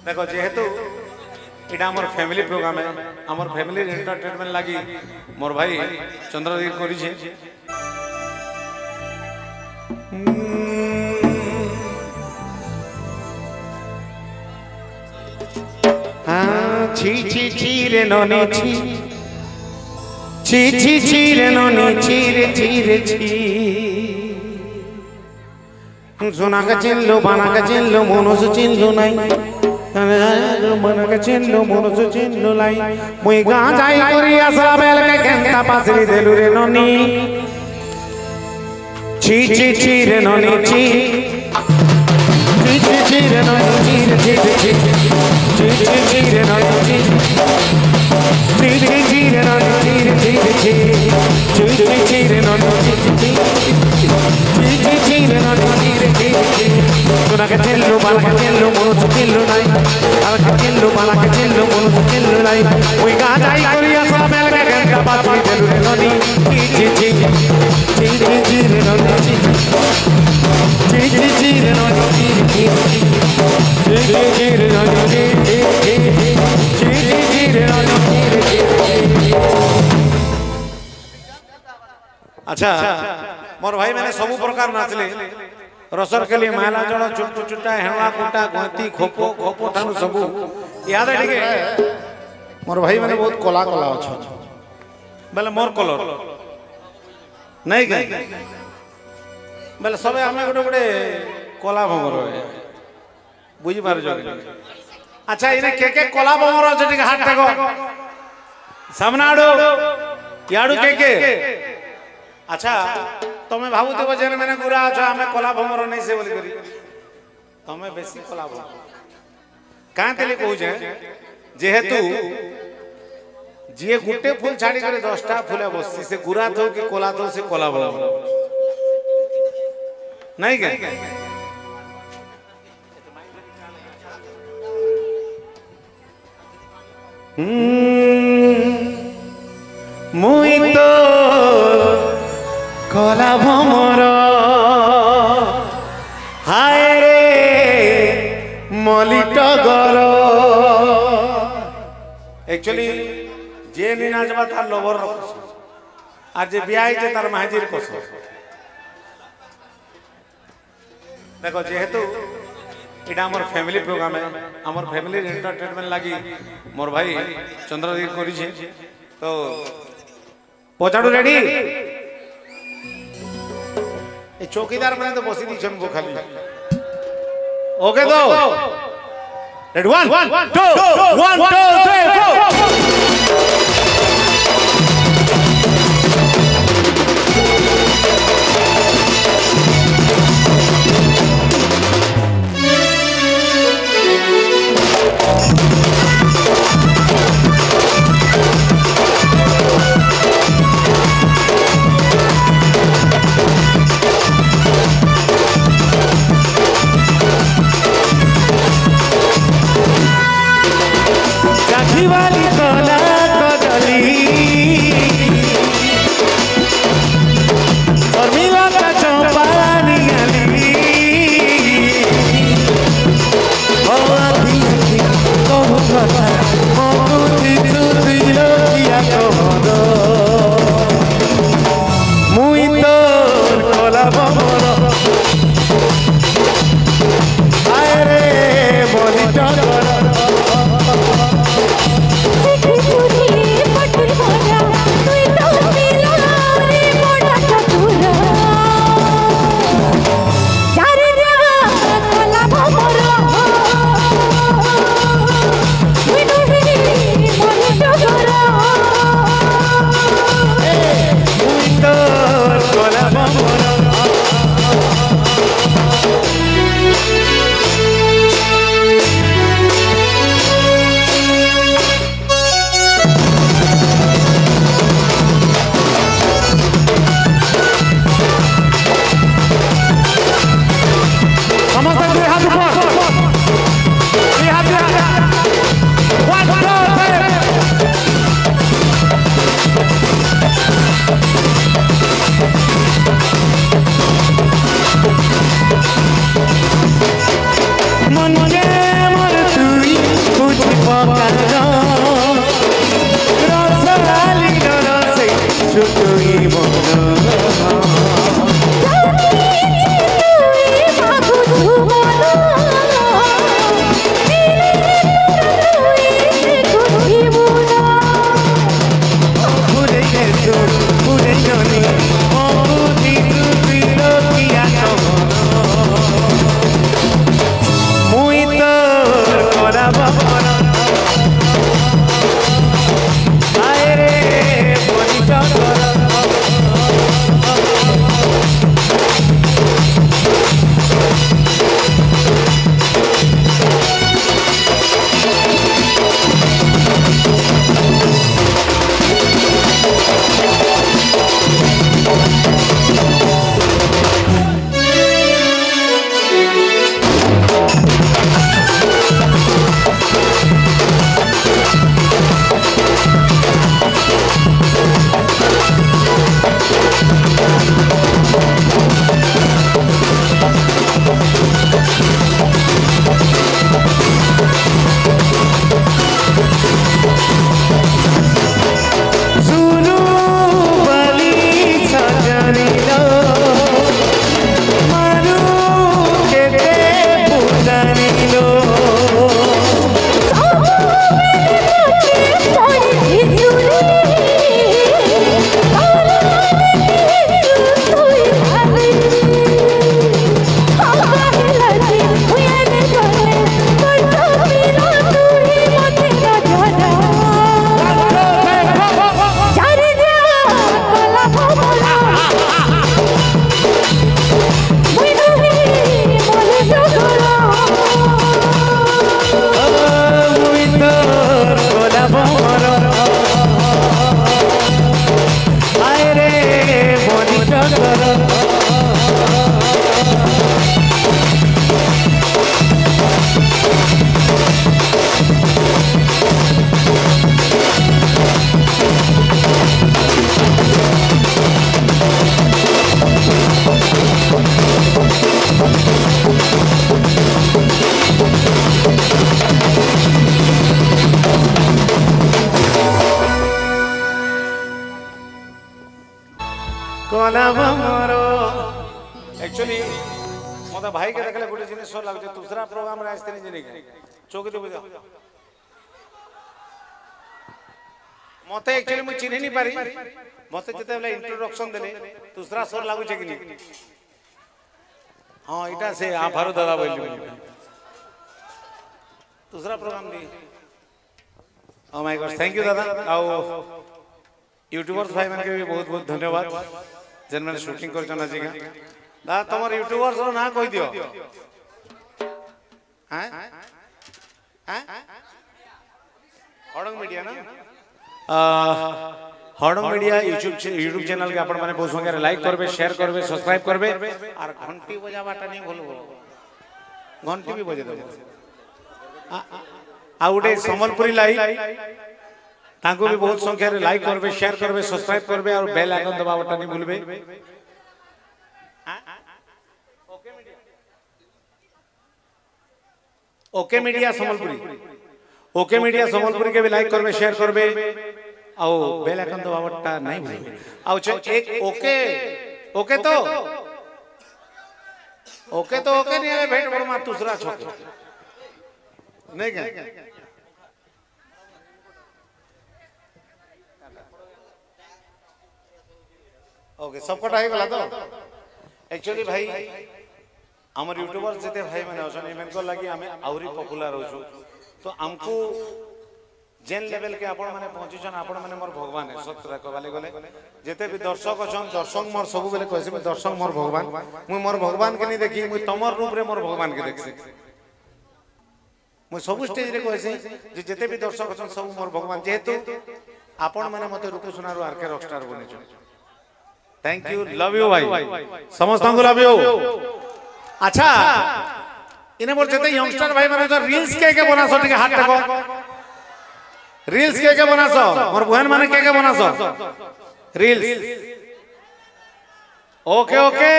देखो जेहेतु इटा आमर फैमिली प्रोग्राम है आमर फैमिली एंटरटेनमेंट लगी मोर भाई चंद्रदीप करी छे छी छी छी रे नोनी छी छी छी छी रे नोनी छी रे छी सोना का चिल्लो बाना का चिल्लो मोनो से चिल्लो नहीं बना का चिल्लो मोनो से चिल्लो लाई मुई गां जाई करी असला बेल के केंता पासरी देलु रे नोनी छी छी छी रे नोनी छी छी छी छी रे नोनी छी रे छी छी छी छी रे नोनी छी छी छी रे नोनी छी रे छी छी रे नोनी छी छी रे नोनी सोना के चिल्लो बाला के चिल्लो मोनो से चिल्लो नहीं अब के चिल्लो बाला के चिल्लो मोनो से चिल्लो नहीं कोई गा जाई करी असला बेल के गंगा बाती देलु रे नोनी छी छी छी रे नोनी छी छी रे नोनी छी रे नोनी छी रे नोनी अच्छा मोर भाई मैंने सब प्रकार नाचले रसर के लिए माला जड़ चुट्टू चुट्टा हेणा कुटा गोती खोपो खोपो ठानु सब याद है ठीक है मोर भाई मैंने बहुत कला कला अच्छा बेले मोर कलर नहीं गई बेले सबे हमें गोटे गोटे कला भमर बुझी पार जो अच्छा इने के कला भमर अछि ठीक हाथ टेको सामने आडो याडू के अच्छा तमे भाबु देबो जे मैंने गुरा अच्छा हमें कला भमर नहीं से बोली करी तमे बेसी कला भमर काहे तले कहू जे जेहेतु जे गुटे फूल छाड़ी करे 10टा फूले बससी से गुरा थो कि कोला थो से कोला भमर नहीं के मुई तो कला भमर हाय रे मलिट गर एक्चुअली जे नी नाचबा तार लवर रखस আর যে বিয়া হইছে তার মাহাজির কস দেখো যেহেতু এটা আমার ফ্যামিলি প্রোগ্রাম আমার ফ্যামিলির এন্টারটেনমেন্ট লাগি মোর ভাই চন্দ্রদীপ করিছে তো পচাড়ু রেডি এই চৌকিদার মানে তো বসি দিছেন গো খালি ওকে তো রেডি 1 2 1 2 3 4 वाली कोला গোলাপ মোর एक्चुअली मत भाई के देखले गोटे जिनिस लागु दूसरा प्रोग्राम रे आस्ते नहीं जिनी चौकी दे बुझा मते एक्चुअली मु चिन्ह नहीं पारी मते जते बेला इंट्रोडक्शन देले दूसरा स्वर लागु छै कि नहीं हां इटा से आ फारू दादा बोलली दूसरा प्रोग्राम दी O my God thank you दादा आओ यूट्यूबर्स भाई मन के भी बहुत बहुत धन्यवाद जन मैंने शूटिंग कर जना जीगा दा तमर यूट्यूबर्स रो ना कहि दियो हैं हैं हडंग मीडिया ना हडंग मीडिया यूट्यूब चैनल के आपण माने बहुत संख्या रे लाइक करबे शेयर करबे सब्सक्राइब करबे और घंटी बजाबाटा नहीं भूलबो घंटी भी बजे देबो आ उडे संबलपुरी लाइव ताको भी बहुत संख्या रे लाइक करबे शेयर करबे सब्सक्राइब करबे और बेल आइकन दबावटा नहीं भूलबे okay media Sambalpuri okay media Sambalpuri के भी लाइक करबे शेयर करबे और बेल आइकन दबावटा नहीं भूलबे आ एक ओके ओके तो नहीं रे भेट बड़ मा दूसरा छोक नहीं क्या ओके सबकटा हो गला तो एक्चुअली भाई हमर यूट्यूबर जते भाई माने असन इमेन को लागि हमें आउरी पॉपुलर होछु तो हमको जेन लेवल के आपण माने पहुंची छन आपण माने मोर भगवान है सत्य कहबाले गले जते भी दर्शक अछन दर्शक मोर सब बेले कहसे मैं दर्शक मोर भगवान मु मोर भगवान के नहीं देखी मु तमर रूप रे मोर भगवान के देखसी मु सब स्टेज रे कहसे जे जते भी दर्शक अछन सब मोर भगवान जेहेतु आपण माने मते रूप सुनारो आरके रॉकस्टार बने छ थैंक यू लव यू भाई समस्त को लव यू अच्छा इने मोर जते यंगस्टर भाई माने जो रील्स के बनासो ठीक हाथ देखो रील्स के बनासो मोर बहन माने के बनासो रील्स ओके ओके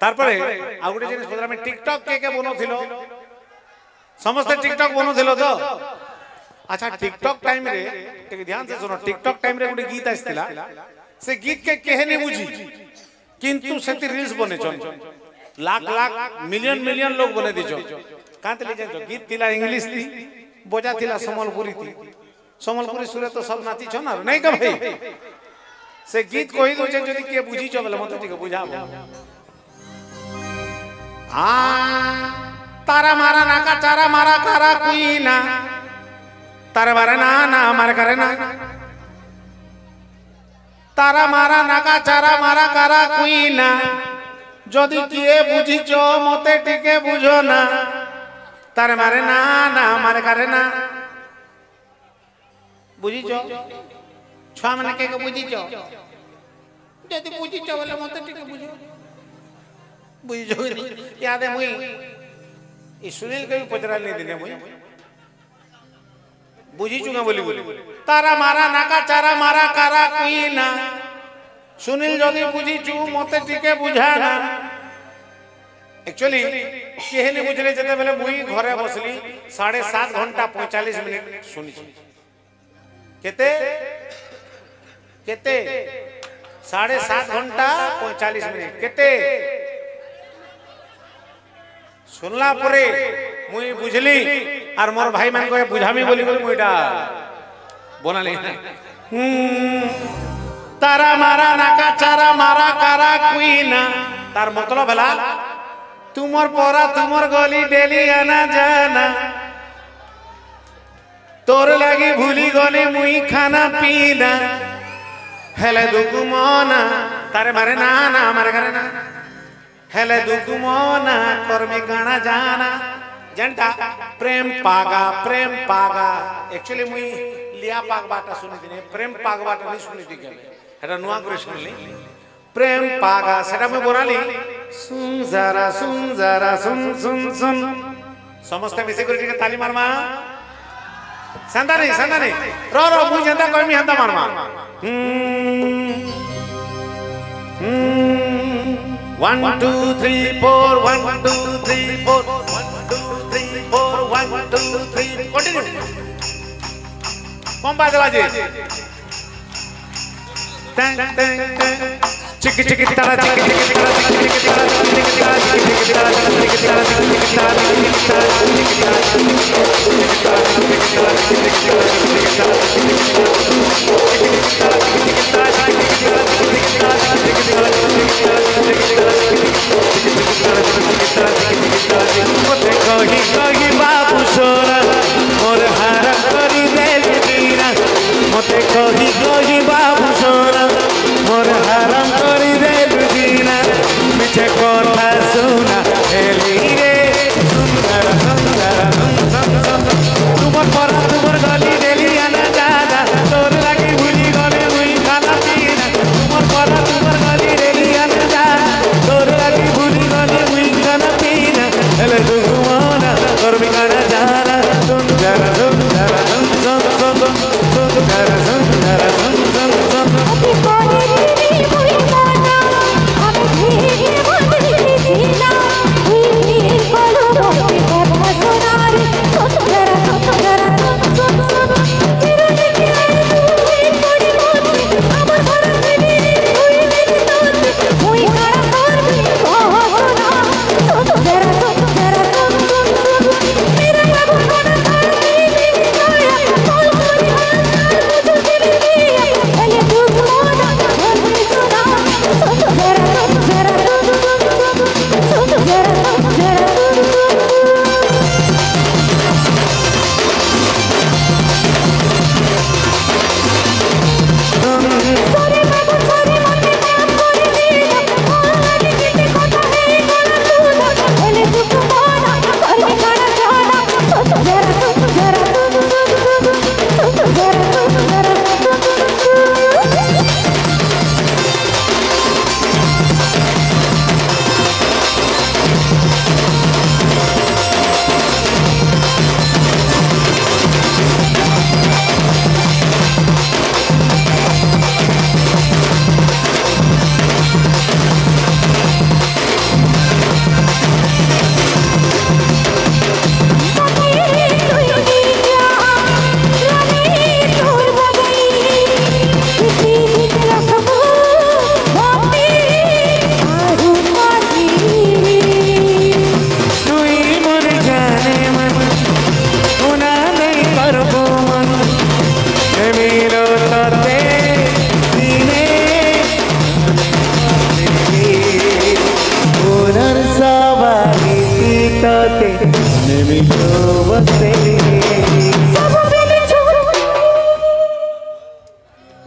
तारपरे आ गुटे जिनिस पदरा में टिकटॉक के बनोथिलो समस्त टिकटॉक बनोथिलो तो अच्छा टिकटॉक टाइम रे एक ध्यान से सुनो टिकटॉक टाइम रे गुटे गीत आस्तिला से गीत के केहने बुझी किंतु सेति रील्स बने छन लाख लाख मिलियन मिलियन लोग बने दिछो कांत ले जानो गीत तिला इंग्लिश थी बोजा तिला समलपुरी सुरे तो सब नाची छ ना नहीं का भाई से गीत कोई दो जे जदी के बुझी छ बोले मते ठीक बुझाबो आ तारा मारा ना का चारा मारा करा कुईना तारा मारा ना ना मार करे ना तारा मारा नाका चारा मारा करा कुईना जदि किए बुझी छो मते टिके बुझो ना तारे मारे ना ना मारे करे ना बुझी छो छुआ माने के बुझी छो जदि बुझी छो बोले मते टिके बुझो बुझी छो याद है मुई ई सुनील के भी पचरा नहीं दिने मुई बुझी चुका बोली तारा मारा नाका चारा मारा करा कुईना सुनील जदि बुझी चु मते टिके बुझाना एक्चुअली केहने बुझले जते बेले मुई घरे बसली 7.5 घंटा 45 मिनिट सुनी केते केते 7.5 घंटा 45 मिनिट केते सुनला परे मुई बुझली और मोर भाई मान को बुझामी बोली बोली मुईटा बनाली तारा मारा नाका चारा मारा कारा कुईना तार मतलब भला तुमर पोरा तुमर गली डेली आना जाना तोर लगी भूली गली मुई खाना पीना हेले दुकुमना तारे मारे ना ना मारे करे ना हेले दुकुमना कर्मी गाना जाना जनता प्रेम पागा एक्चुअली मुई लिया पाग बाटा सुनी दिने प्रेम पाग बाटा नहीं सुनी थी केले एटा नुआ करे सुनली प्रेम पागा सेटा मैं बोलाली सुन जरा सुन सुन समस्त मिसे करी के ताली मारमा संदा नहीं रो मुई जनता कोई मी हंदा मारमा 1 2 3 4 1 2 3 4 1 2 3 4 1 2 3 कंटिन्यू कौन बात बाजे चिक चिक तारा चिक चिक तारा चिक चिक तारा चिक चिक तारा चिक चिक तारा चिक चिक तारा चिक चिक तारा कही कही बाबू सोना मोर हारा करी दे दीना मते कही कही बाबू सोना मोर हारा करी दे दीना मिछे कथा सुना हेली रे सुंदर सुंदर तुमर पर तुमर गली डेली आना जाना तोर लागी भूली गले मुई खाना पीना तुमर पर तुमर गली डेली आना जाना तोर लागी भूली गले मुई खाना पीना हेले दुगुमाना तोर बिगाना जाना सुंदर सुंदर सुंदर सुंदर सुंदर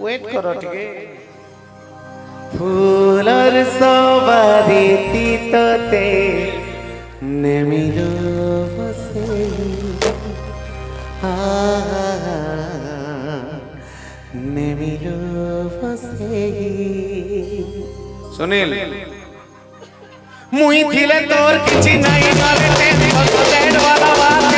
वेट करो टिके फूलर सवारी तीतते नेमिलो बसे नेमिलो बसे सुनील मुई थिले तोर किछि नहीं करे टेन डेड वाला